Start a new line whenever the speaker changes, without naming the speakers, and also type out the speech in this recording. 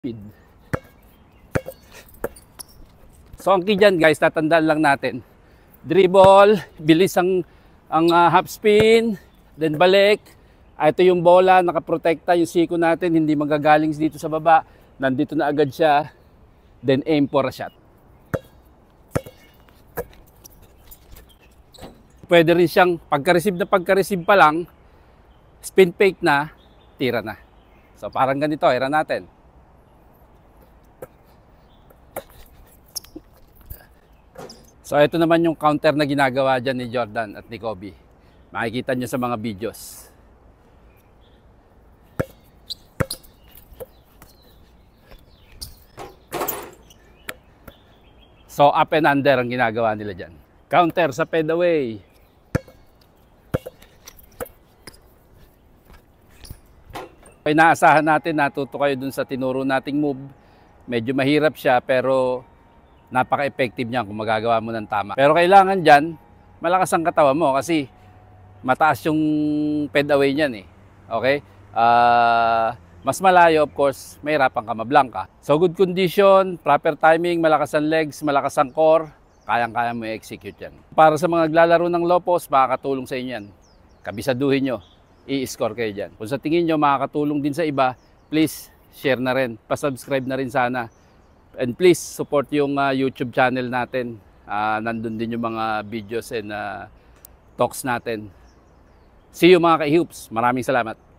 speed. So ang key dyan guys, tatandaan lang natin. Dribble, bilis ang half spin, then balik. Ito yung bola, nakaprotekta yung siko natin, hindi magagaling dito sa baba. Nandito na agad siya. Then aim for a shot. Pwede rin siyang pagka-receive pa lang, spin fake na, tira na. So parang ganito, ira natin. So ito naman yung counter na ginagawa dyan ni Jordan at ni Kobe. Makikita nyo sa mga videos. So up and under ang ginagawa nila dyan. Counter sa fade away. Inaasahan natin natuto kayo dun sa tinuro nating move. Medyo mahirap siya pero napaka-effective niya kung magagawa mo ng tama. Pero kailangan dyan, malakas ang katawan mo kasi mataas yung fade away niyan eh. Okay? Mas malayo, of course, may hirapan ka mablangka. So good condition, proper timing, malakas ang legs, malakas ang core, kayang-kaya mo i-execute yan. Para sa mga naglalaro ng low post, makakatulong sa inyo yan. Kabisaduhin nyo, i-score kayo dyan. Kung sa tingin nyo makakatulong din sa iba, please share na rin, pa-subscribe na rin sana. And please support yung YouTube channel natin. Nandun din yung mga videos and talks natin. See you mga ka-hoops. Maraming salamat.